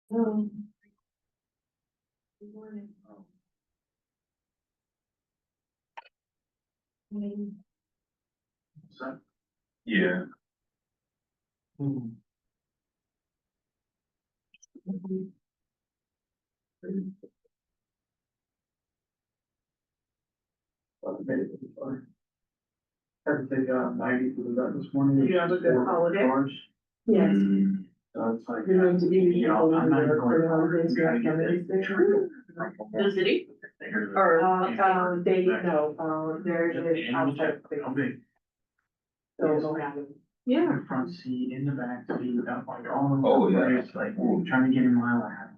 Good morning. Yeah. Had to take out 90 for the vet this morning. Did you have a good holiday? Yes. So it's like, You're going to be. you know, I'm not going for to. holidays, you have families there? The city? Or, they, no, they're just outside of How Cleveland. big? So they'll have them. Yeah. In the front seat, in the back seat, up like all. Oh, yeah. It's like, trying to get in my lap.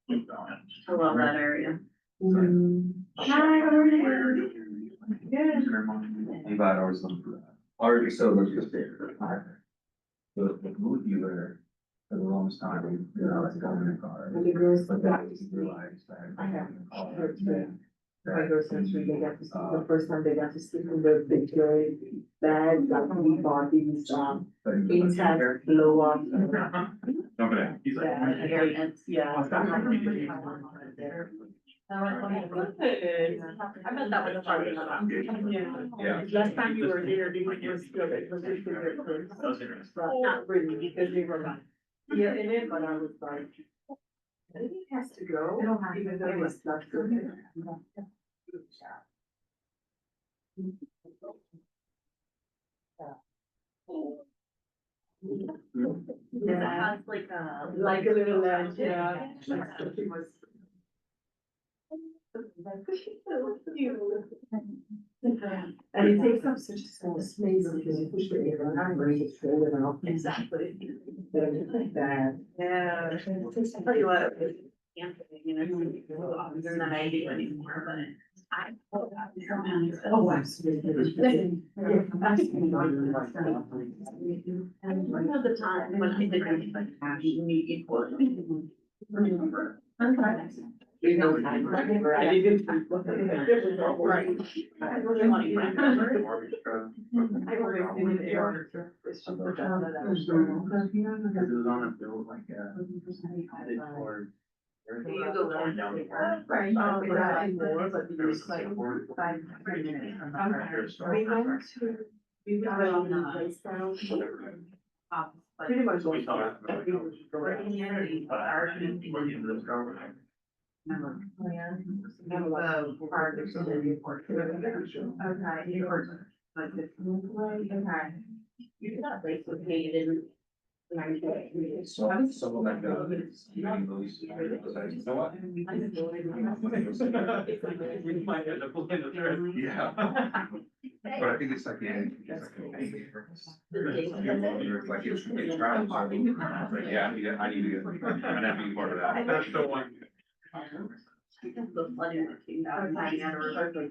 Keep going. I love that area. Hi, how are you? Good. I'm glad I was looking for that. Already so much to say. The movie dealer for the longest time, you know, like going in the car. And the girls, But that was realized that. I have my girls sensory, they got to see, the first time they got to sleep in the big jury bag, that we bought these, intact blow up. Jumping in, he's like. Yeah. I bet that was a part of it. Yeah. Last time you were there, they were still, it was just their first. That was interesting. But not really, because they were not. Yeah, in it, but I was like. I think it has to go, even though it's not good. Yeah, it has like a little ledge, yeah. It was. And it takes up such a small space because you push the air around, but it's further out. Exactly. Like that. Yeah. I'll tell you what. You know, they're not ideal anymore, but. Oh, absolutely. Yeah, absolutely. And one of the time when I did like you need equal. Remember? There's no time. I didn't. Right. I really want to remember. I always do it there. It's just the job that I was doing. Because it was on a bill like, headed toward. You go down. Right. More, but it was like 5 minutes. We went to, we got it on the place down. Pretty much. We saw that. We're in the end, our Remember? Oh, yeah. Remember the part of the report. Okay, report. Like this. Okay. You got place with me, you didn't. So, some of that goes, you know what? Yeah. But I think it's like, yeah. It's like, it's travel. Like, yeah, I need to get, I have to be part of that. That's the one. Because the flooding that came down, I had a river.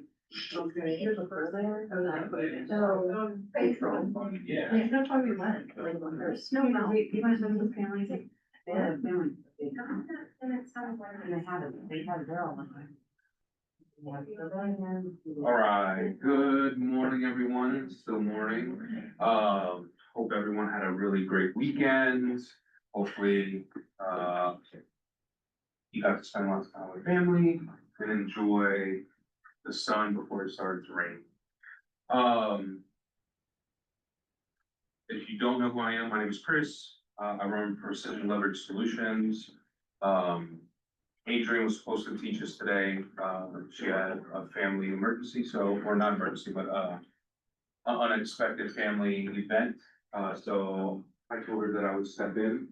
Okay, here's a first layer, and then I put it in. So, April. Yeah. Yeah, that's why we went, like, when there's snow, we went to the families, they had a family. And they had a girl one time. All right, good morning, everyone. It's still morning. Hope everyone had a really great weekend. Hopefully, you got to spend lots of time with family and enjoy the sun before it starts to rain. If you don't know who I am, my name is Chris. I run Precision Leverage Solutions. Adrian was supposed to teach us today. She had a family emergency, or not emergency, but an unexpected family event. So I told her that I would step in.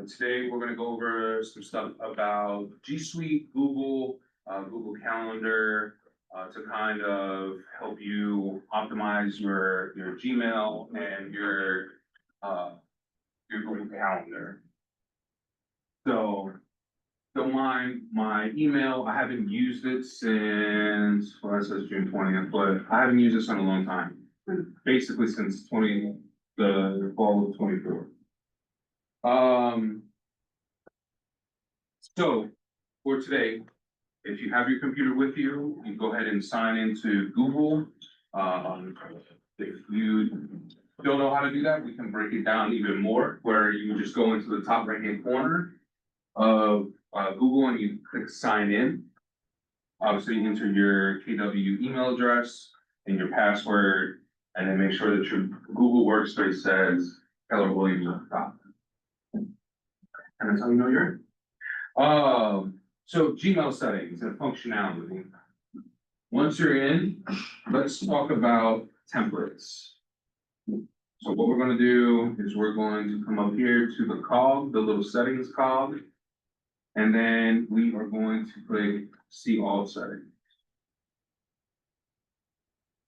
Today we're gonna go over some stuff about G Suite, Google, Google Calendar, to kind of help you optimize your Gmail and your Google Calendar. So don't mind my email. I haven't used it since, well, it says June 20th, but I haven't used this in a long time. Basically since the fall of 24. So for today, if you have your computer with you, you go ahead and sign into Google. If you don't know how to do that, we can break it down even more, where you just go into the top right-hand corner of Google and you click sign in. Obviously, you enter your KW email address and your password, and then make sure that your Google workspace says Keller Williams at the top. And that's how you know you're in. So Gmail settings and functionality. Once you're in, let's talk about templates. So what we're gonna do is we're going to come up here to the cog, the little settings cog. And then we are going to click see all settings.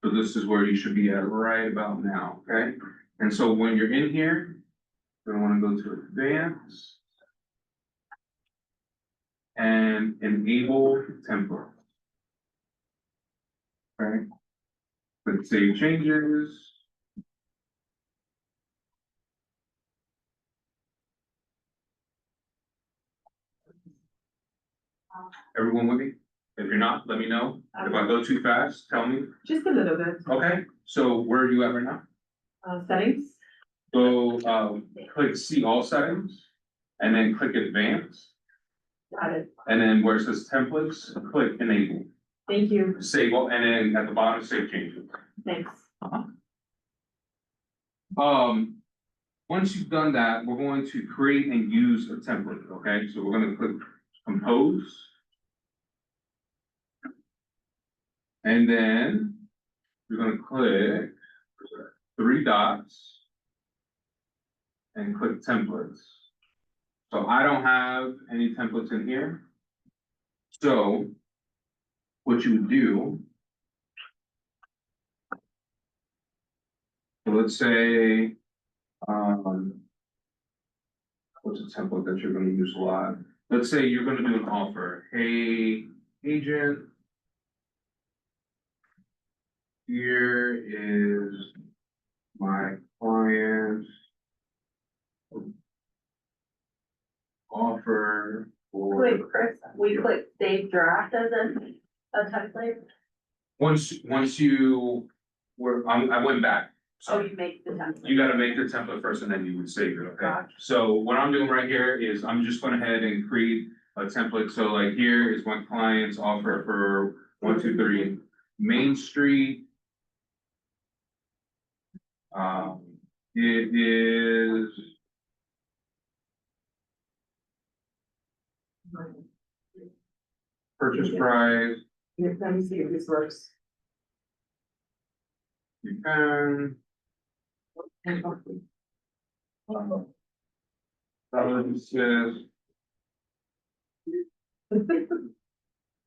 So this is where you should be at right about now, okay? And so when you're in here, you're gonna wanna go to advanced and enable template. Okay? Click save changes. Everyone with me? If you're not, let me know. If I go too fast, tell me. Just a little bit, Okay, so where are you at right now? settings, Go, click see all settings, and then click advanced, got it, and then where it says templates, click enable. thank you, Save all, and then at the bottom, save changes. thanks. Once you've done that, we're going to create and use a template, okay? So we're gonna click compose. And then we're gonna click three dots and click templates. So I don't have any templates in here. So what you would do, so let's say, what's a template that you're gonna use a lot? Let's say you're gonna do an offer. Hey, agent, here is my client offer for. Wait, Chris, we click save draft as a template, Once you were, I went back. oh, So you make the template. you gotta make the template first and then you would save it, okay? Gotcha. So what I'm doing right here is I'm just going ahead and create a template. So like here is my client's offer for 123 Main Street. It is purchase price. Let me see if this works. You can. Balances.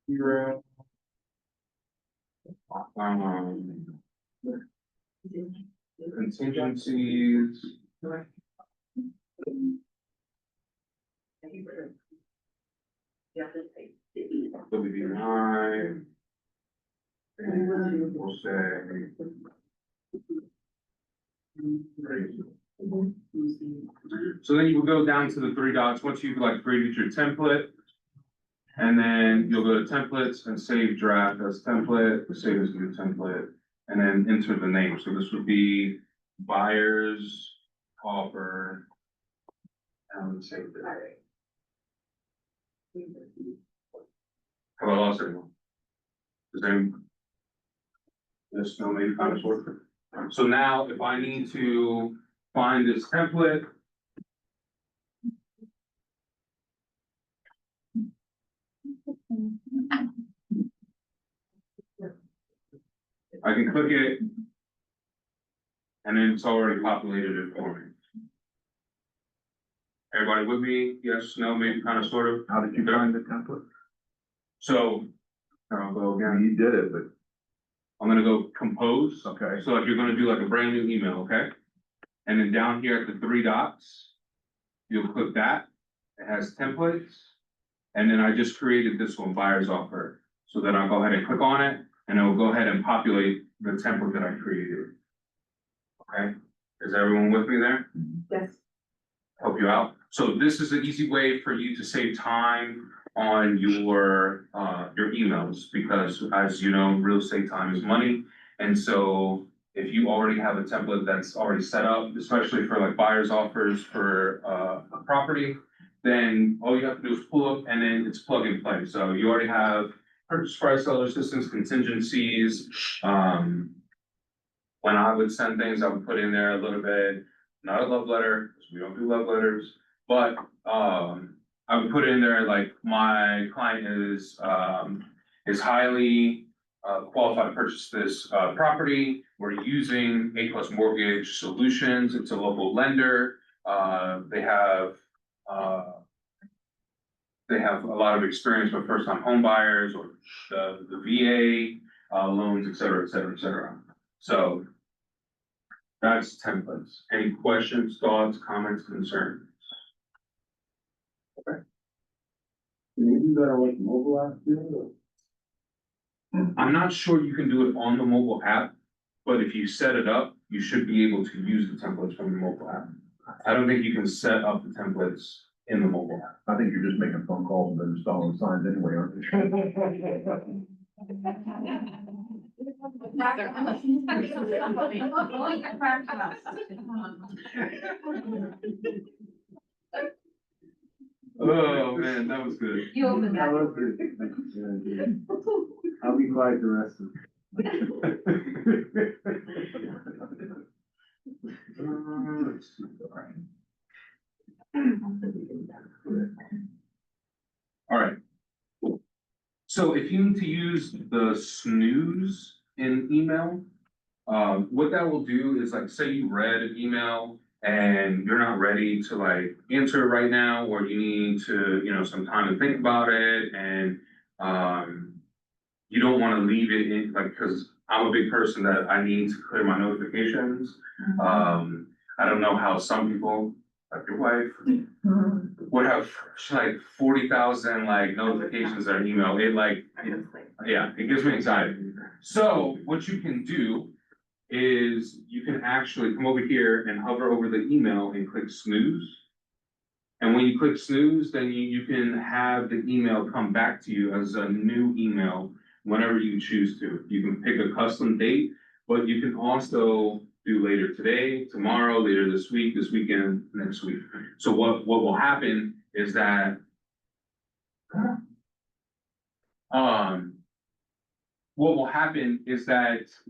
Zero. Contingencies. WB9. And we'll say. So then you will go down to the three dots, once you've like created your template. And then you'll go to templates and save draft as template, save as new template, and then enter the name. So this would be buyer's offer. And save it. Have I lost anyone? Is there? Yes, no, maybe kind of sort of. So now if I need to find this template. I can click it. And then it's already populated it for me. Everybody with me? Yes, no, maybe kind of sort of. How did you find the template? So, I'll go again. You did it, but, I'm gonna go compose. okay. So like you're gonna do like a brand new email, okay? And then down here at the three dots, you'll click that. It has templates. And then I just created this one, buyer's offer. So then I'll go ahead and click on it and it will go ahead and populate the template that I created. Okay, is everyone with me there? Yes. Help you out. So this is an easy way for you to save time on your emails, because as you know, real estate time is money. And so if you already have a template that's already set up, especially for like buyer's offers for a property, then all you have to do is pull up and then it's plug and play. So you already have purchase price, seller assistance, contingencies. When I would send things, I would put in there a little bit, not a love letter, because we don't do love letters, but I would put in there like my client is highly qualified to purchase this property. We're using A+ Mortgage Solutions. It's a local lender. They have a lot of experience with first-time home buyers or the VA loans, et cetera, et cetera, et cetera. So that's templates. Any questions, thoughts, comments, concerns? Can you do that on like mobile app too? I'm not sure you can do it on the mobile app, but if you set it up, you should be able to use the templates from the mobile app. I don't think you can set up the templates in the mobile app. I think you're just making phone calls and then installing signs anyway, aren't you? Oh, man, that was good. You opened I that. love it. Yeah, yeah. I'll be quiet the rest of Let's see, all right. So if you need to use the snooze in email, what that will do is like, say you read an email and you're not ready to like answer it right now, or you need to, some time to think about it, and you don't want to leave it in, like, because I'm a big person that I need to clear my notifications. I don't know how some people, like your wife, would have like 40,000 like notifications on email. It gives me anxiety. So what you can do is you can actually come over here and hover over the email and click snooze. And when you click snooze, then you can have the email come back to you as a new email whenever you choose to. You can pick a custom date, but you can also do later today, tomorrow, later this week, this weekend, next week. So what will happen is that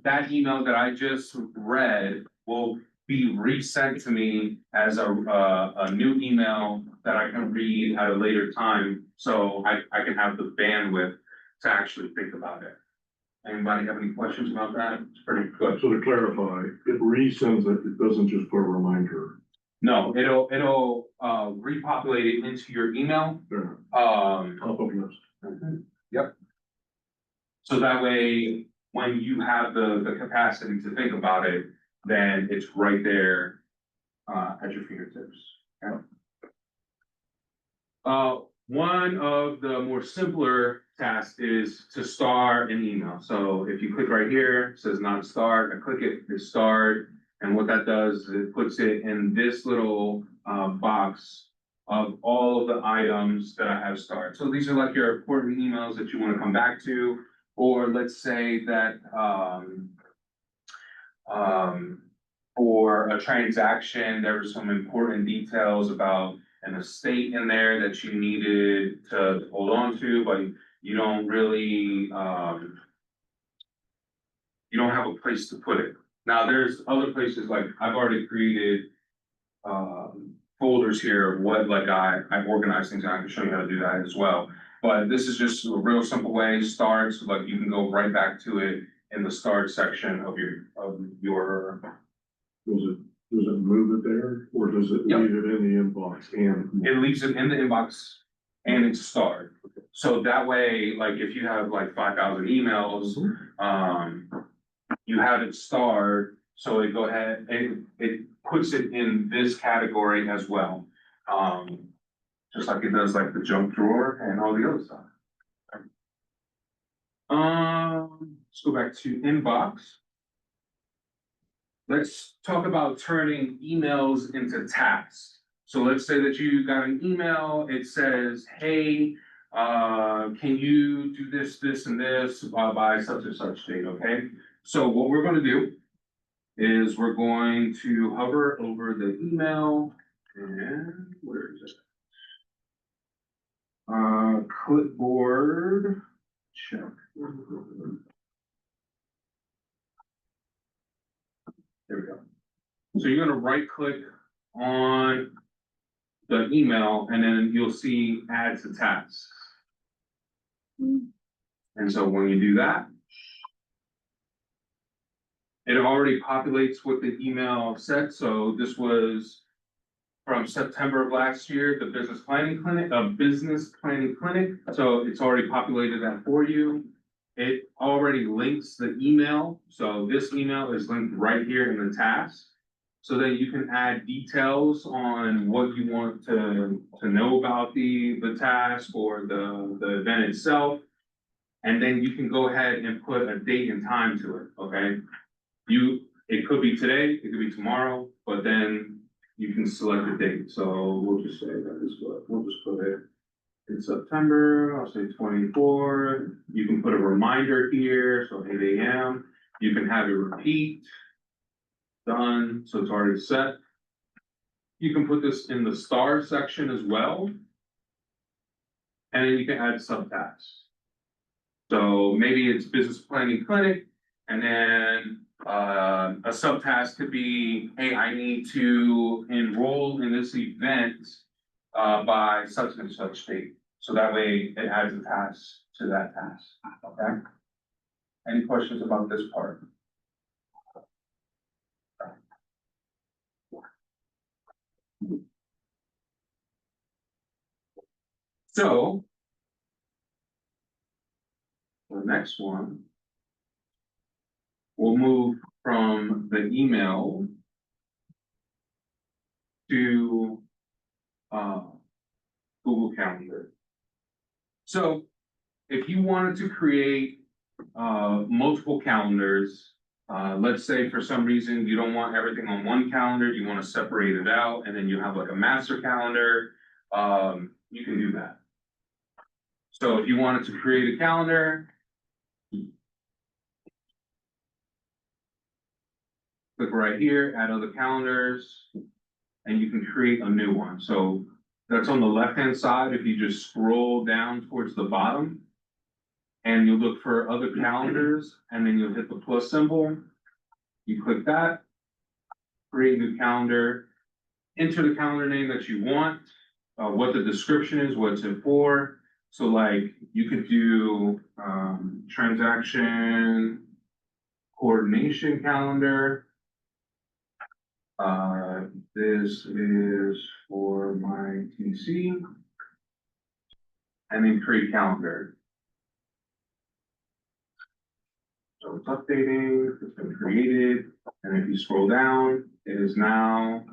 that email that I just read will be resent to me as a new email that I can read at a later time, so I can have the bandwidth to actually think about it. Anybody have any questions about that? It's pretty good. So to clarify, it resends it, it doesn't just put a reminder. No, it'll repopulate it into your email. There, Um, top of list. Yep. So that way, when you have the capacity to think about it, then it's right there at your fingertips. Okay? One of the more simpler tasks is to start an email. So if you click right here, it says not start, I click it, it's start. And what that does is it puts it in this little box of all of the items that I have started. So these are like your important emails that you want to come back to, or let's say that for a transaction, there were some important details about an estate in there that you needed to hold on to, but you don't really, you don't have a place to put it. Now, there's other places, like I've already created folders here of what like I organize things, and I can show you how to do that as well. But this is just a real simple way, start, so like you can go right back to it in the start section of your. Does it move it there, or does it Yep. leave it in the inbox and? It leaves it in the inbox and it's starred. So that way, like if you have like 5,000 emails, you have it starred, so it go ahead and it puts it in this category as well. Just like it does like the junk drawer and all the other stuff. Let's go back to inbox. Let's talk about turning emails into tasks. So let's say that you got an email, it says, hey, can you do this, this, and this by such and such date, okay? So what we're gonna do is we're going to hover over the email and where is it? Clipboard, check. There we go. So you're gonna right click on the email and then you'll see add to tasks. And so when you do that, it already populates what the email said. So this was from September of last year, the business planning clinic. So it's already populated that for you. It already links the email. So this email is linked right here in the task. So that you can add details on what you want to know about the task or the event itself. And then you can go ahead and put a date and time to it, okay? It could be today, it could be tomorrow, but then you can select a date. So we'll just say that is what, we'll just put it in September, I'll say 24. You can put a reminder here, so 8 AM. You can have it repeat. Done, so it's already set. You can put this in the star section as well. And then you can add subtasks. So maybe it's business planning clinic, and then a subtask could be, hey, I need to enroll in this event by such and such date. So that way it adds a task to that task, okay? Any questions about this part? So the next one, we'll move from the email to Google Calendar. So if you wanted to create multiple calendars, let's say for some reason you don't want everything on one calendar, you want to separate it out, and then you have like a master calendar, you can do that. So if you wanted to create a calendar, click right here, add other calendars, and you can create a new one. So that's on the left-hand side. If you just scroll down towards the bottom and you look for other calendars, and then you'll hit the plus symbol, you click that, create a new calendar, enter the calendar name that you want, what the description is, what's it for. So like you could do transaction coordination calendar. This is for my TC. And then create calendar. So it's updating, it's been created, and if you scroll down, it is now.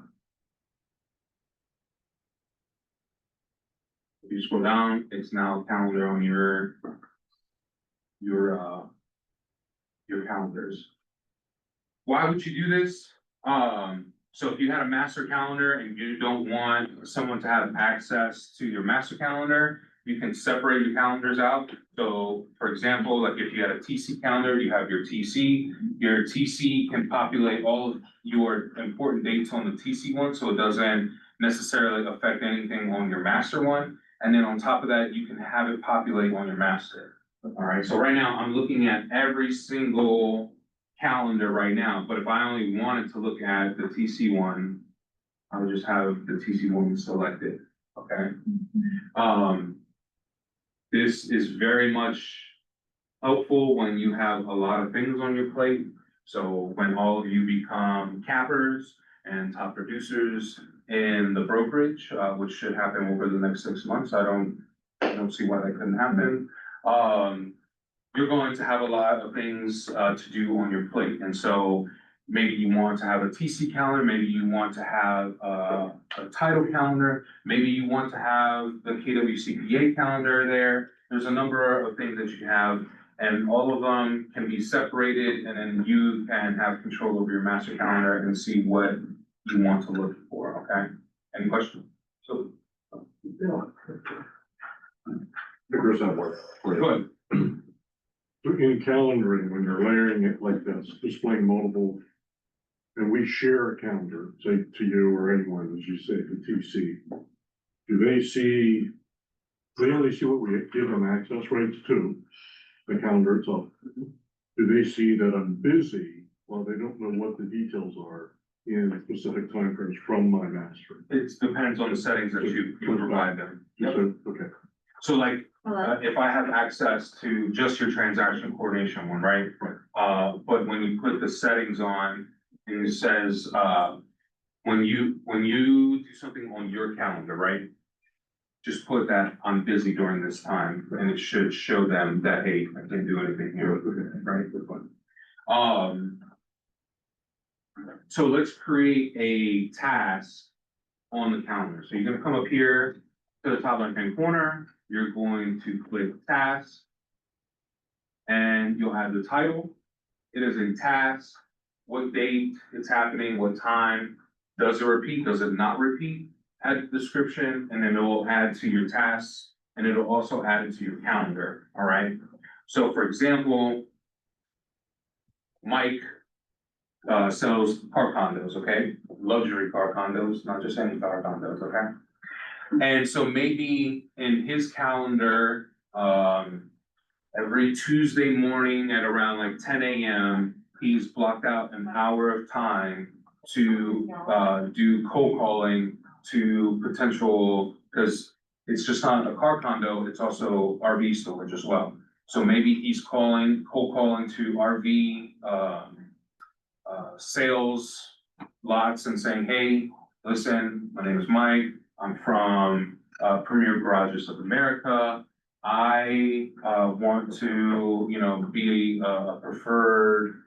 If you scroll down, it's now calendar on your calendars. Why would you do this? So if you had a master calendar and you don't want someone to have access to your master calendar, you can separate your calendars out. So for example, like if you had a TC calendar, you have your TC can populate all of your important dates on the TC one, so it doesn't necessarily affect anything on your master one. And then on top of that, you can have it populate on your master. All right, so right now I'm looking at every single calendar right now, but if I only wanted to look at the TC one, I would just have the TC one selected, okay? This is very much helpful when you have a lot of things on your plate. So when all of you become cappers and top producers in the brokerage, which should happen over the next 6 months, I don't see why that couldn't happen. You're going to have a lot of things to do on your plate. And so maybe you want to have a TC calendar, maybe you want to have a title calendar, maybe you want to have the KWCPA calendar there. There's a number of things that you can have, and all of them can be separated, and then you can have control over your master calendar and see what you want to look for, okay? Any questions? So, Kris, that work. go ahead. In calendaring, when you're layering it like this, displaying multiple and we share a calendar, say to you or anyone, as you say, the TC, do they see, they only see what we give them access rights to, the calendar itself. Do they see that I'm busy while they don't know what the details are in specific timeframes from my master? It depends on the settings that you provide them. So, okay, So like, if I have access to just your transaction coordination one, right? But when you put the settings on, and it says, when you do something on your calendar, right? Just put that I'm busy during this time, and it should show them that, hey, I can't do anything here, right? So let's create a task on the calendar. So you're gonna come up here to the top right-hand corner, you're going to click task. And you'll have the title. It is a task, what date it's happening, what time, does it repeat, does it not repeat? Add the description, and then it will add to your tasks, and it'll also add it to your calendar, all right? So for example, Mike sells car condos, okay? Luxury car condos, not just any car condos, okay? And so maybe in his calendar, every Tuesday morning at around like 10 a.m., he's blocked out an hour of time to do cold calling to potential, because it's just not a car condo, it's also RV storage as well. So maybe he's cold calling to RV sales lots and saying, hey, listen, my name is Mike, I'm from Premier Garages of America. I want to, be a preferred,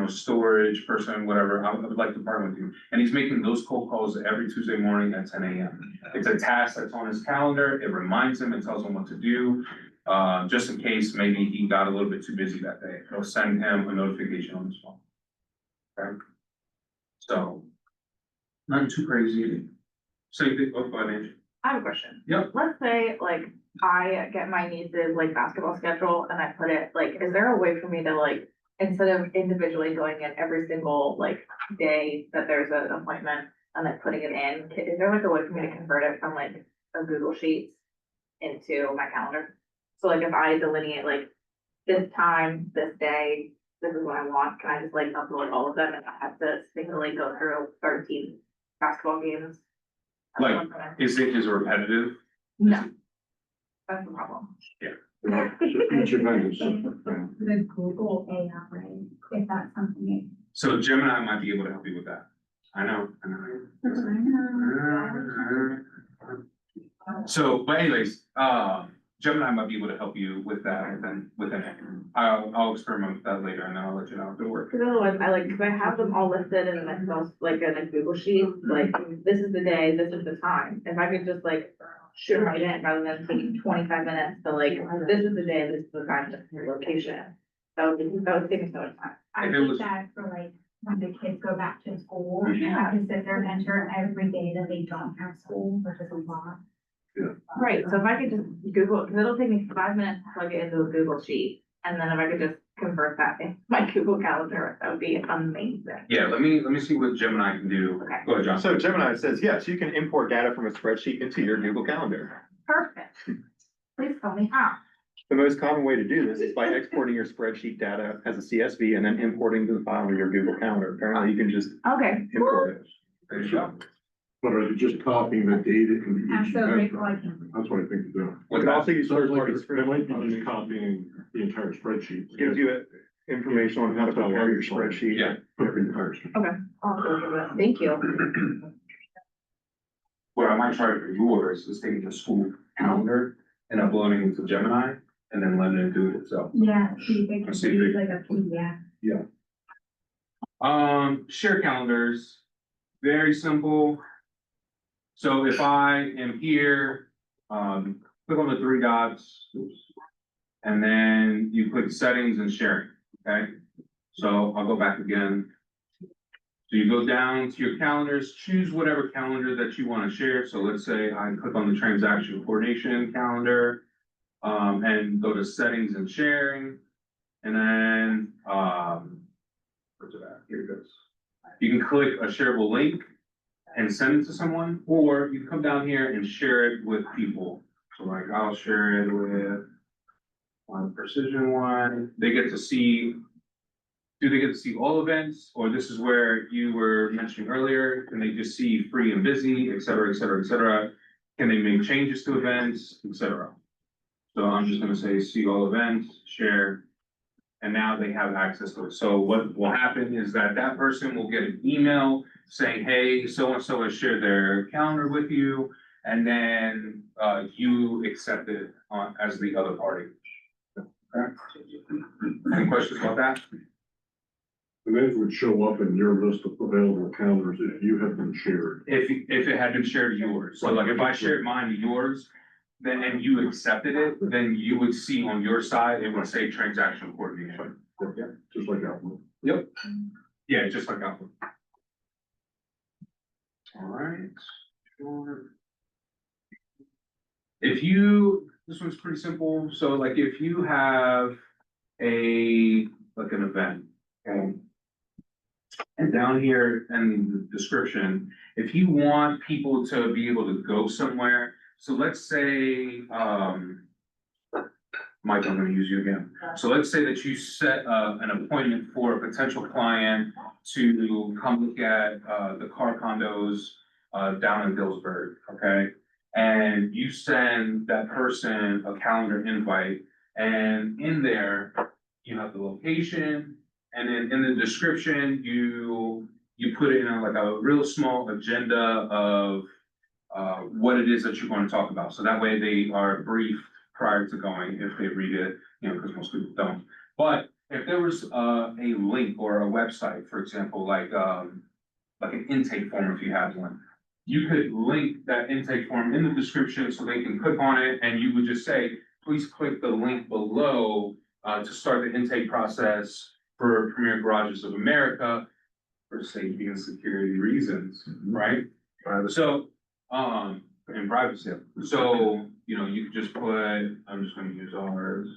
storage person, whatever. I would like to partner with you. And he's making those cold calls every Tuesday morning at 10 a.m. It's a task that's on his calendar. It reminds him and tells him what to do. Just in case maybe he got a little bit too busy that day. It'll send him a notification on his phone. Okay. So, nothing too crazy. Same thing, go ahead, Angie. I have a question. Yep. Let's say, like, I get my niece's, like, basketball schedule and I put it, like, is there a way for me to, like, instead of individually going in every single, like, day that there's an appointment and then putting it in, is there like a way for me to convert it from, like, a Google Sheets into my calendar? So, like, if I delineate, like, this time, this day, this is what I want, can I just, like, upload all of them and I have to singularly go through 13 basketball games? Like, is it repetitive? No. That's the problem. each event is separate. The Google AI, if that's something. So Gemini might be able to help you with that. I know. So, but anyways, Gemini might be able to help you with that within it. I'll experiment with that later and then I'll let you know if it works. Cause otherwise, cause I have them all listed in an Excel, like in a Google sheet, like, this is the day, this is the time. If I could just like shoot right in rather than taking 25 minutes to like, this is the day, this is the time, this is the location. That would save me so much time. I If it think was- that for like, when the kids go back to school, you Mhm. have to sit there and enter every day that they don't have school, which is a lot. Right, so if I could just Google, cause it'll take me 5 minutes to plug it into a Google sheet. And then if I could just convert that in my Google Calendar, that would be amazing. Yeah, let me see what Gemini can do. Okay. Go ahead, John. So Gemini says, yes, you can import data from a spreadsheet into your Google Calendar. Perfect. Please tell me how. The most common way to do this is by exporting your spreadsheet data as a CSV and then importing to the file in your Google Calendar. Apparently you can just Okay. import it. There you go. But are you just copying the data into each Absolutely, event? like, That's what I think to do. You With can that, also use So third like, party they might be spreadsheets. just copying the entire spreadsheet. Gives you information on how to prepare your spreadsheet. yeah. The entire spreadsheet. I'll go for that. Thank you. What I might try for yours is taking the school calendar and uploading it to Gemini and then letting it do it itself. yeah, see if it I can see. be like a PDF. Share calendars, very simple. So if I am here, click on the three dots. Oops, and then you click settings and sharing, okay? So I'll go back again. So you go down to your calendars, choose whatever calendar that you want to share. So let's say I click on the transaction coordination calendar, and go to settings and sharing. And then, where's it at? Here it goes. You can click a shareable link and send it to someone, or you can come down here and share it with people. So like, I'll share it with one Precision one, they get to see. Do they get to see all events, or this is where you were mentioning earlier, can they just see free and busy, et cetera, et cetera, et cetera? Can they make changes to events, et cetera? So I'm just gonna say, see all events, share, and now they have access to it. So what will happen is that that person will get an email saying, hey, so-and-so has shared their calendar with you, and then, you accept it as the other party. Okay? Any questions about that? And it would show up in your list of available calendars if you have been shared. If it had been shared to yours, so like if I shared mine to yours, then and you accepted it, then you would see on your side, it would say transaction coordination. Yeah, just like that one. Yep. Yeah, just like that one. All right. Sure. If you, this one's pretty simple, so like if you have like an event, okay? And down here in the description, if you want people to be able to go somewhere, so let's say, Mike, I'm gonna use you again. So let's say that you set an appointment for a potential client to come look at the car condos down in Dillsburg, okay? And you send that person a calendar invite, and in there, you have the location, and then in the description, you put it in like a real small agenda of what it is that you're going to talk about. So that way they are briefed prior to going if they read it, you know, because most people don't. But if there was a link or a website, for example, like an intake form, if you have one, you could link that intake form in the description so they can click on it, and you would just say, please click the link below to start the intake process for Premier Garages of America for safety and security reasons, right? So, and privacy. So, you know, you could just put, I'm just gonna use ours.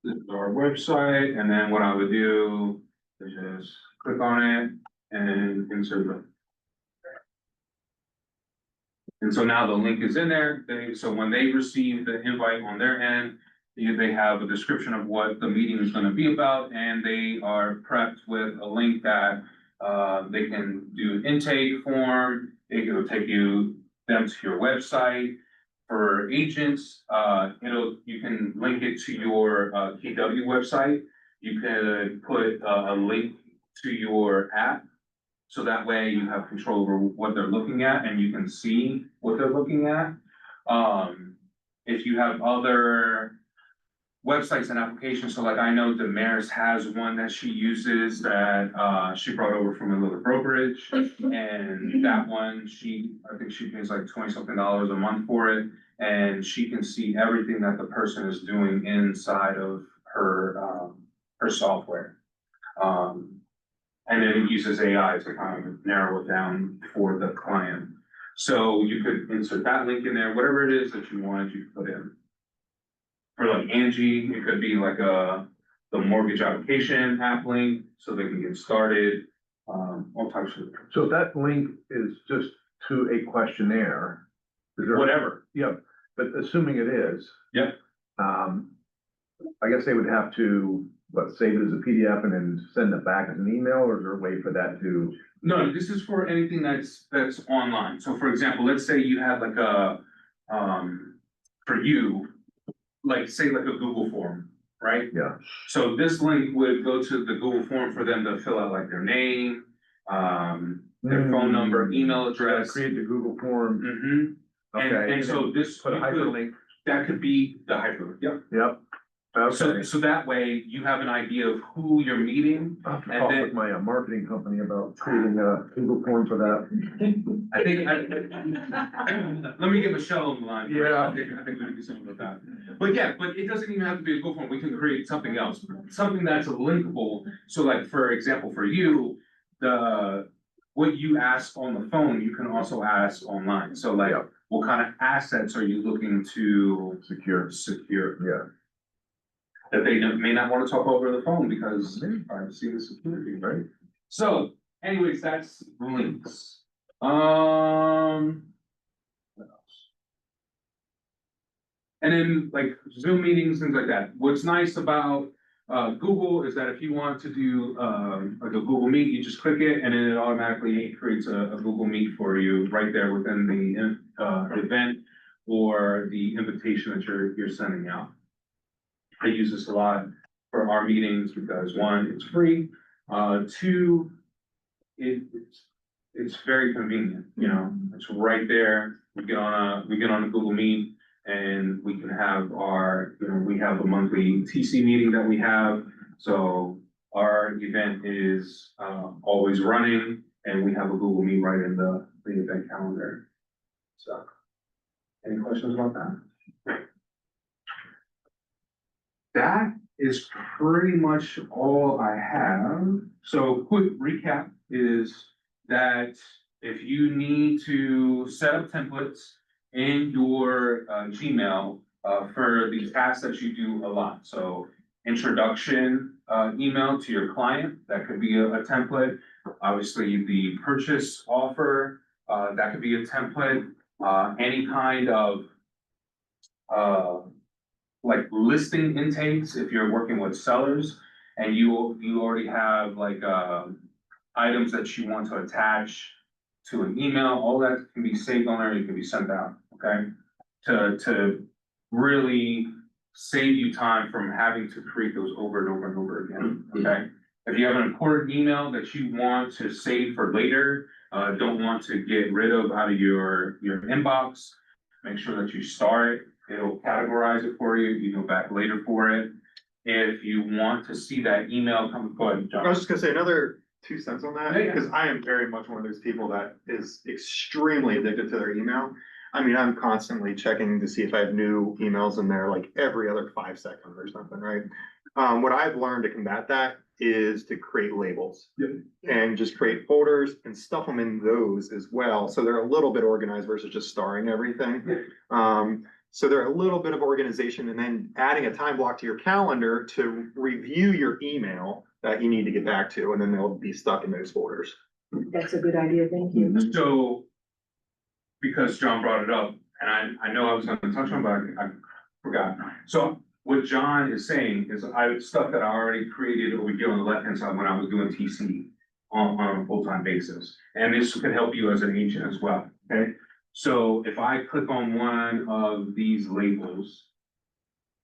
This is our website, and then what I would do is just click on it and insert it. And so now the link is in there. So when they receive the invite on their end, they have a description of what the meeting is gonna be about, and they are prepped with a link that they can do an intake form. It'll take them to your website. For agents, you can link it to your KW website. You can put a link to your app. So that way you have control over what they're looking at and you can see what they're looking at. If you have other websites and applications, so like I know Damaris has one that she uses that she brought over from another brokerage. And that one, I think she pays like $20-something a month for it. And she can see everything that the person is doing inside of her software. And then it uses AI to kind of narrow it down for the client. So you could insert that link in there, whatever it is that you wanted, you could put in. For like Angie, it could be like the mortgage application app link, so they can get started, all types of. So that link is just to a questionnaire. Whatever. Yeah, but assuming it is. Yep. I guess they would have to, save it as a PDF and then send it back as an email, or is there a way for that to? No, this is for anything that's online. So for example, let's say you had like for you, like say like a Google form, right? Yeah. So this link would go to the Google form for them to fill out like their name, their phone number, email address. Create the Google form. Mm-hmm. Okay. And so this. Put a hyperlink. That could be the hyperlink, yep. Yep. Okay. So that way you have an idea of who you're meeting. I'll have to and talk then- with my marketing company about creating a Google form for that. I think, let me get Michelle on the line. Yeah. I think we can do something with that. But yeah, but it doesn't even have to be a Google form. We can create something else, something that's linkable. So like, for example, for you, what you ask on the phone, you can also ask online. So like, Yeah. what kind of assets are you looking to Secure. secure? Yeah. that they may not want to talk over the phone because privacy and security, right? So anyways, that's links. What else? And then like Zoom meetings, things like that. What's nice about Google is that if you want to do like a Google Meet, you just click it and then it automatically creates a Google Meet for you right there within the event or the invitation that you're sending out. I use this a lot for our meetings because one, it's free. Two, it's very convenient, you know, it's right there. We get on a Google Meet and we can have our, you know, we have a monthly TC meeting that we have. So our event is always running and we have a Google Meet right in the event calendar. So, any questions about that? That is pretty much all I have. So quick recap is that if you need to set up templates in your Gmail for the tasks that you do a lot. So introduction email to your client, that could be a template. Obviously the purchase offer, that could be a template. Any kind of like listing intakes, if you're working with sellers and you already have like items that you want to attach to an email, all that can be saved on there, it can be sent out, okay? To really save you time from having to create those over and over and over again, okay? If you have an important email that you want to save for later, don't want to get rid of out of your inbox, make sure that you star it. It'll categorize it for you. You go back later for it. If you want to see that email come, go ahead, John. I was just gonna say another 2 cents on that, Yeah, yeah. because I am very much one of those people that is extremely addicted to their email. I mean, I'm constantly checking to see if I have new emails in there, like every other 5 seconds or something, right? What I've learned to combat that is to create labels. Yep. And just create folders and stuff them in those as well, so they're a little bit organized versus just starring everything. So they're a little bit of organization and then adding a time block to your calendar to review your email that you need to get back to, and then they'll be stuck in those folders. That's a good idea, thank you. So, because John brought it up, and I know I was gonna touch on, but I forgot. So what John is saying is stuff that I already created over here on the left-hand side when I was doing TC on a full-time basis. And this could help you as an agent as well, okay? So if I click on one of these labels,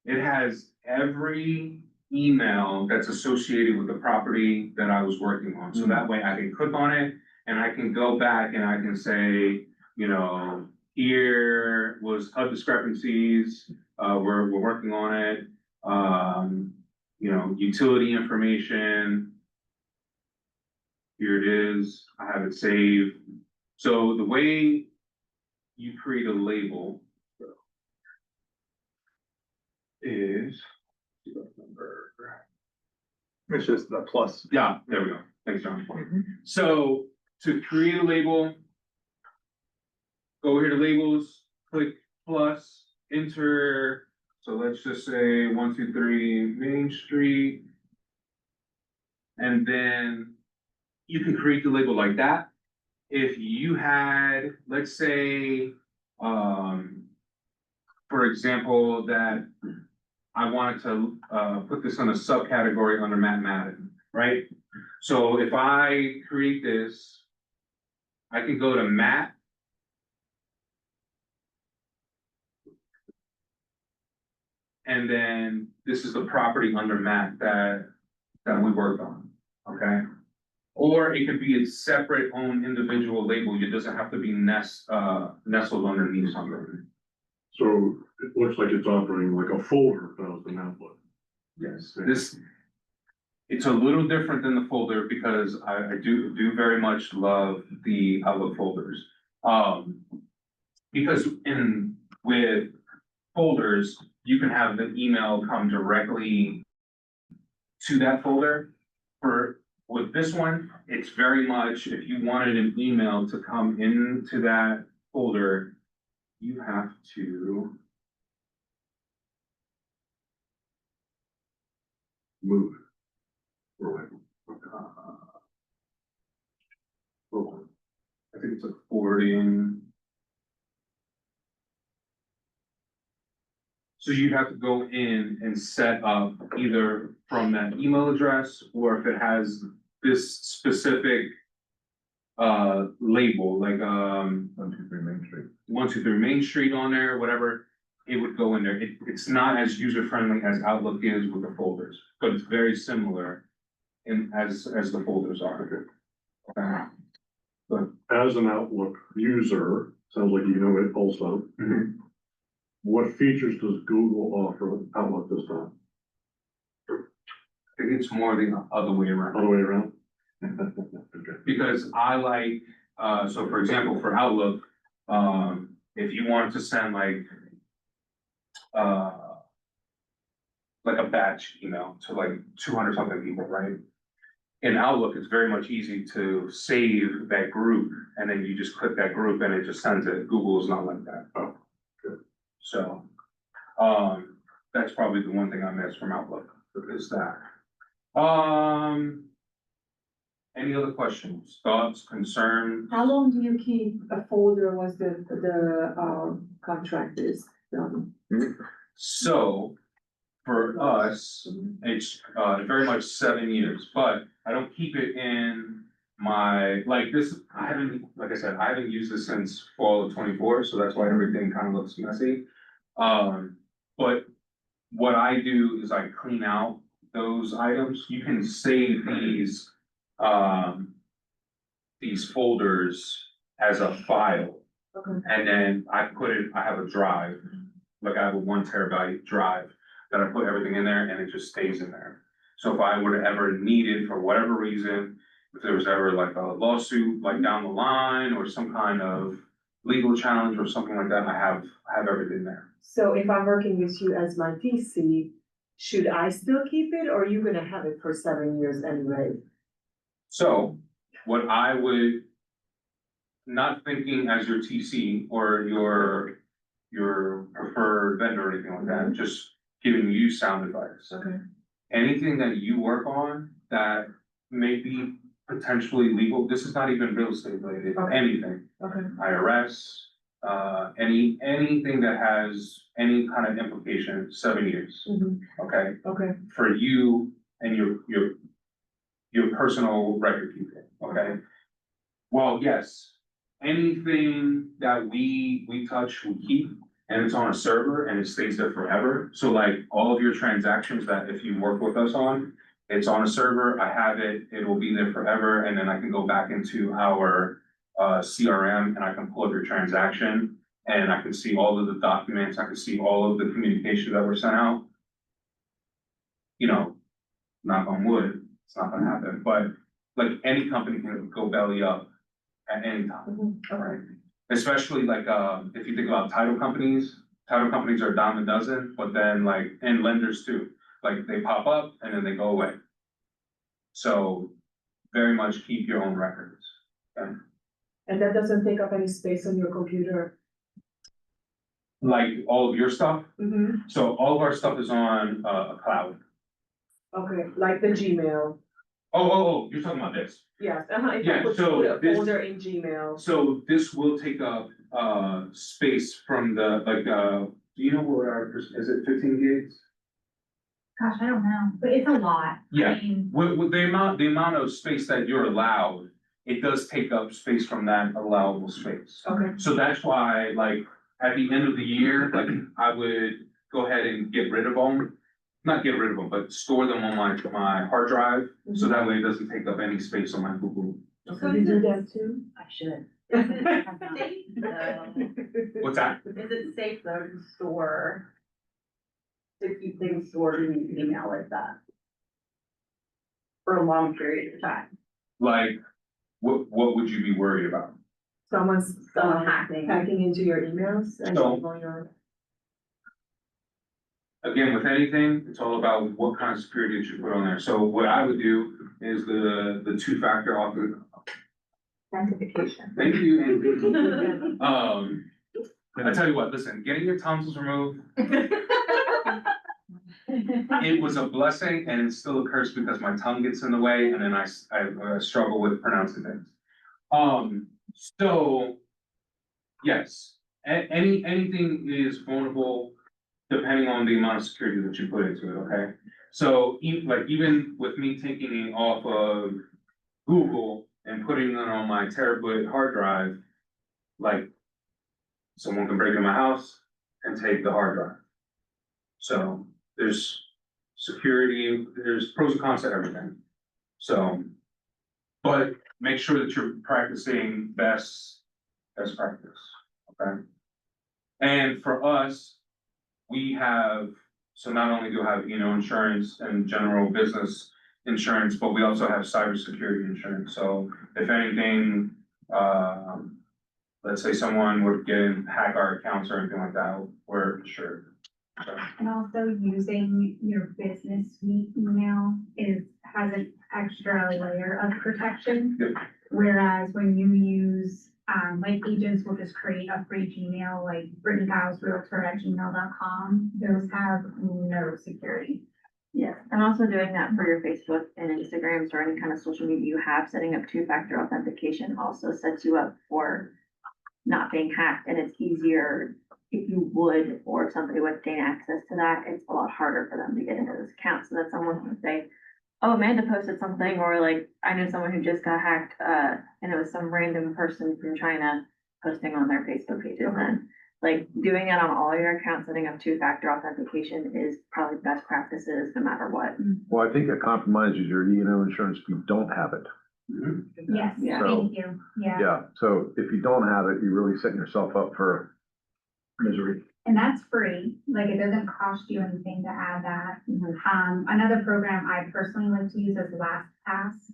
it has every email that's associated with the property that I was working on. So that way I can click on it and I can go back and I can say, you know, here was HUD discrepancies, we're working on it. You know, utility information. Here it is, I have it saved. So the way you create a label is, It's just the plus. yeah, there we go. Thanks, John. Mhm. So to create a label, go here to labels, click plus, enter. So let's just say 123 Main Street. And then you can create the label like that. If you had, let's say, for example, that I wanted to put this on a subcategory under Matt Madden, right? So if I create this, I can go to Matt. And then this is the property under Matt that we worked on, okay? Or it could be a separate own individual label. It doesn't have to be nestled underneath something. So it looks like it's offering like a folder, that was the template. Yes, it's a little different than the folder because I do very much love the Outlook folders. Because with folders, you can have the email come directly to that folder. With this one, it's very much, if you wanted an email to come into that folder, you have to move it. Right. I think it's like forwarding. So you'd have to go in and set up either from that email address, or if it has this specific label, like 123 Main Street. 123 Main Street on there, whatever, it would go in there. It's not as user-friendly as Outlook is with the folders, but it's very similar as the folders are. Okay. As an Outlook user, sounds like you know it also. Mhm. What features does Google offer Outlook this time? I think it's more the other way around. All the way around? Because I like, so for example, for Outlook, if you wanted to send like a batch email to like 200 something people, right? In Outlook, it's very much easy to save that group, and then you just click that group and it just sends it. Google is not like that. Oh, good. So, that's probably the one thing I miss from Outlook, is that. Any other questions, thoughts, concerns? How long do you keep a folder once the contract is done? So, for us, it's, very much 7 years, but I don't keep it in my, like this, like I said, I haven't used this since fall of 24, so that's why everything kind of looks messy. But what I do is I clean out those items. You can save these folders as a file. Okay. And then I have a drive, like I have a 1 terabyte drive that I put everything in there, and it just stays in there. So if I were to ever need it for whatever reason, if there was ever like a lawsuit, like down the line, or some kind of legal challenge or something like that, I have everything there. So if I'm working with you as my TC, should I still keep it, or are you gonna have it for 7 years anyway? So what I would, not thinking as your TC or your preferred vendor or anything like that, just giving you sound advice. Okay. Anything that you work on that may be potentially legal, this is not even real estate related, Okay. anything, Okay. IRS, anything that has any kind of implication, 7 years, okay? Okay. For you and your personal record keeping, okay? Well, yes, anything that we touch, we keep, and it's on a server and it stays there forever. So like all of your transactions that if you work with us on, it's on a server, I have it, it will be there forever, and then I can go back into our CRM and I can pull up your transaction and I can see all of the documents, I can see all of the communication that were sent out. You know, knock on wood, it's not gonna happen, but like any company can go belly up at any time. Okay. Especially like, if you think about title companies are a dime a dozen, but then like, and lenders too, like they pop up and then they go away. So very much keep your own records. Okay? And that doesn't take up any space on your computer? Like all of your stuff, Mm-hmm. so all of our stuff is on a cloud. Okay, like the Gmail. Oh, you're talking about this. Yes, if Yeah, I put so a this- folder in Gmail. So this will take up, space from the, like, do you know what our, is it 15 gigs? Gosh, I don't know, but it's a lot. Yeah. I mean, With the amount of space that you're allowed, it does take up space from that allowable space. Okay. So that's why, like, at the end of the year, like, I would go ahead and get rid of them. Not get rid of them, but store them on my hard drive, so that way it doesn't take up any space on my Google. So you do that too? I should. What's that? Is it safe though to store, to keep things stored in email like that? For a long period of time? Like, what would you be worried about? Someone's Someone hacking. hacking into your emails and So- on your. Again, with anything, it's all about what kind of security that you put on there. So what I would do is the two-factor Authentication. Thank you, Andy. I tell you what, listen, getting your tonsils removed, it was a blessing and it's still a curse because my tongue gets in the way and then I struggle with pronouncing things. So, yes, anything is vulnerable depending on the amount of security that you put into it, okay? So even with me taking it off of Google and putting it on my terabyte hard drive, like someone can break into my house and take the hard drive. So there's security, there's pros and cons to everything. So, but make sure that you're practicing best practice, okay? And for us, we have, so not only do we have, insurance and general business insurance, but we also have cybersecurity insurance. So if anything, let's say someone would hack our accounts or anything like that, we're insured. So, And also using your business suite email has an extra layer of protection. Yep. Whereas when you use, like agents will just create a free Gmail, like BritneyGilesRealtor@gmail.com, those have no security. Yeah, and also doing that for your Facebook and Instagrams or any kind of social media you have, setting up two-factor authentication also sets you up for not being hacked, and it's easier if you would, or if somebody would gain access to that, it's a lot harder for them to get into those accounts, so that someone can say, oh, Amanda posted something, or like, I know someone who just got hacked, and it was some random person from China posting on their Facebook pages, and like, doing it on all your accounts, setting up two-factor authentication is probably best practices no matter what. Well, I think it compromises your E&O insurance if you don't have it. Yes, Yeah. thank you, yeah. Yeah, so if you don't have it, you're really setting yourself up for misery. And that's free, like it doesn't cost you anything to add that. Mhm. Another program I personally like to use is LastPass.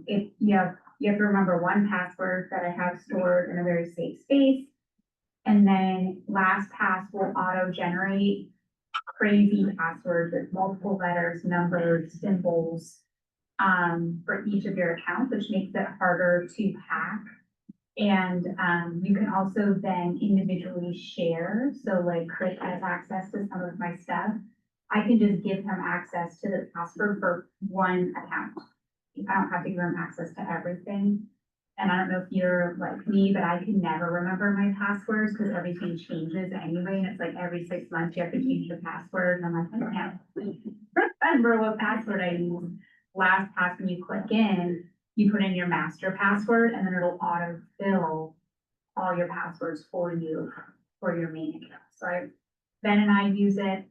If you have to remember one password that I have stored in a very safe space. And then LastPass will auto-generate crazy passwords with multiple letters, numbers, symbols, for each of your accounts, which makes it harder to hack. And, you can also then individually share. So like Kris has access to some of my stuff. I can just give him access to the password for one account. I don't have to give him access to everything. And I don't know if you're like me, but I can never remember my passwords because everything changes anyway. And it's like every 6 months you have to change the password. And I'm like, I can't remember what password I use. LastPass, when you click in, you put in your master password and then it'll autofill all your passwords for you for your main account. So Ben and I use it.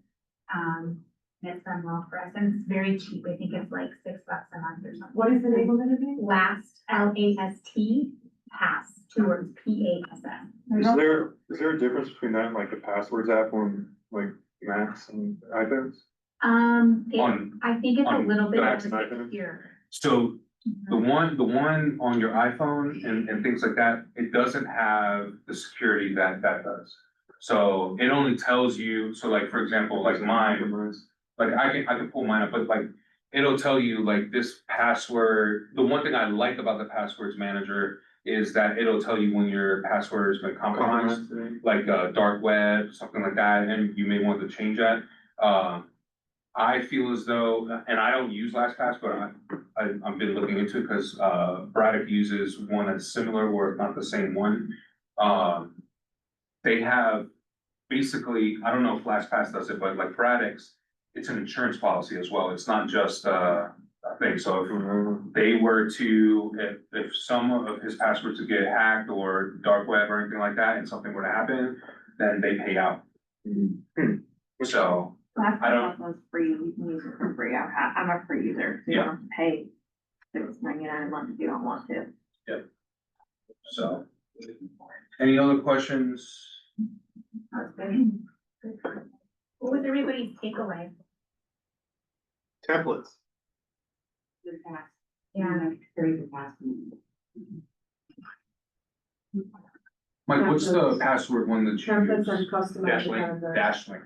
And it's done well for us. And it's very cheap. I think it's like $6 a month or something. What is the name of it again? Last, L-A-S-T, pass, 2 words, P-A-S-S. Is there a difference between that and like the passwords app on like Macs and iPhones? I think it's a on little bit Macs more and iPhones? secure. So the one on your iPhone and things like that, it doesn't have the security that does. So it only tells you, so like, for example, like mine, like I can pull mine up, but like, it'll tell you like this password. The one thing I like about the passwords manager is that it'll tell you when your password has been compromised, like dark web, something like that, and you may want to change that. I feel as though, and I don't use LastPass, but I've been looking into it because Braddock uses one that's similar or not the same one. They have basically, I don't know if LastPass does it, but like Braddock's, it's an insurance policy as well. It's not just a thing. So if they were to, if some of his passwords would get hacked or dark web or anything like that, and something were to happen, then they pay out. So. LastPass also is free, you can use it for free, I'm a free user, so you don't have to pay $6.99 a month if you don't want to. Yep. So, any other questions? What was everybody's takeaway? Templates. Yeah. Mike, what's the password one that you Templates and use? customizing. Dashlink.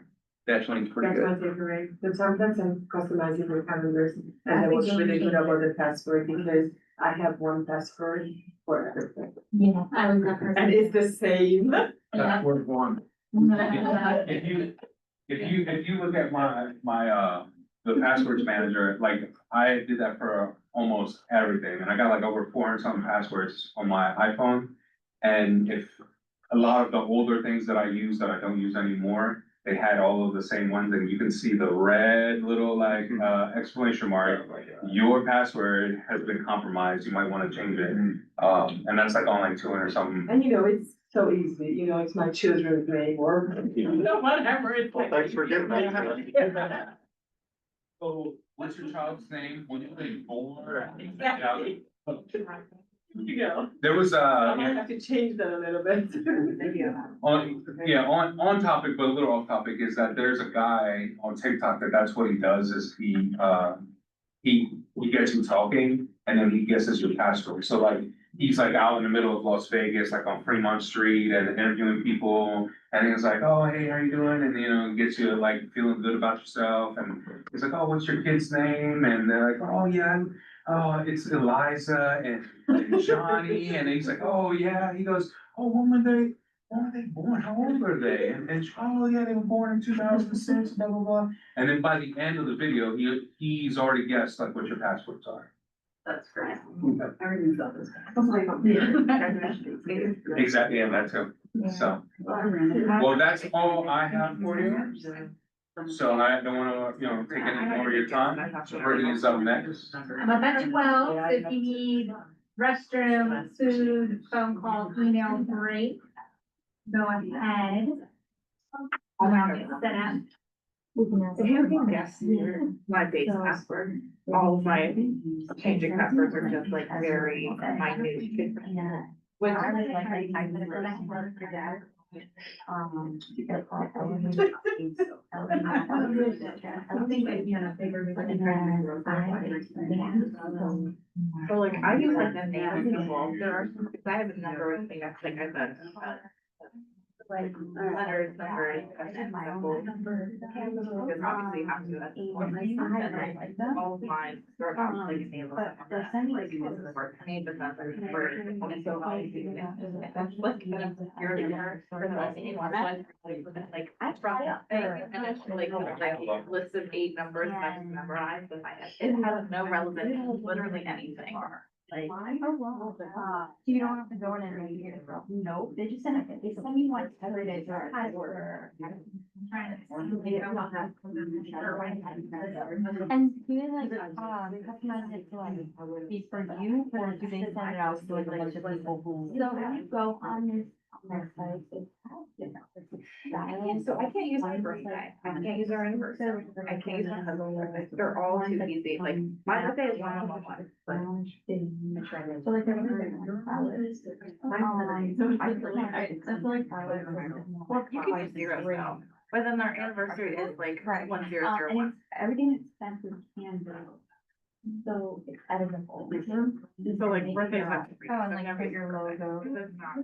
Dashling's pretty That's good. my takeaway, the templates and customizing your calendars, and I was really good about the password because I have one password for everything. Yeah, I was that person. And it's the same. Password one. If you, if you look at the passwords manager, like, I did that for almost everything, and I got like over 400 something passwords on my iPhone. And if a lot of the older things that I use that I don't use anymore, they had all of the same ones, and you can see the red little like, exclamation mark. Your password has been compromised, you might wanna change it, and that's like on like 200 something. And it's so easy, it's my children's name or, whatever, it's like. Thanks for giving that. So, what's your child's name, when you say born? Exactly. There was I might have to change that a little bit. on topic, but a little off topic, is that there's a guy on TikTok that's what he does, is he gets you talking, and then he guesses your password. So like, he's like out in the middle of Las Vegas, like on Fremont Street, and interviewing people, and he's like, oh, hey, how you doing? And gets you like feeling good about yourself, and he's like, oh, what's your kid's name? And they're like, oh, yeah, it's Eliza and Johnny, and he's like, oh, yeah, he goes, oh, when were they born? How old are they? And oh, yeah, they were born in 2006, blah, blah, blah. And then by the end of the video, he's already guessed like what your passwords are. That's great. Everything's up this. Exactly, and that too. So, well, that's all I have for you. So I don't wanna, take any more of your time. Brittany is up next. I'm up at 12, so if you need restroom, food, phone call, email, break, go ahead. I'll get it set up. Yes, my base password, all of my changing passwords are just like very minute. Which I really like, I don't think I'd be on a bigger. So like, I use like the name of people, there are some, because I have a number of things, like I said. Like letters, numbers, and symbols. Because obviously you have to, that's one. All of mine start out like a name of someone, like this is where I need the number, and so obviously that's like, you're there for the name, like, I brought up thing, and it's like a list of 8 numbers that I've memorized, and it has no relevance to literally anything. Like, You don't have to go in and read it. No, they just send it, they send you one every day. And do they like, customize it to like, be for you, or do they send it out to like a bunch of people who? So when you go on their site, it's. So I can't use my birthday, I can't use our anniversary, I can't use my husband's birthday, they're all too easy, like, my birthday is 1/1. So like they're. I feel like. Well, you can use zeros though, but then our anniversary is like Right. 1001. And everything expensive can be. So it's editable. So like birthdays have to be. Oh, and like put your logo. Because it's not.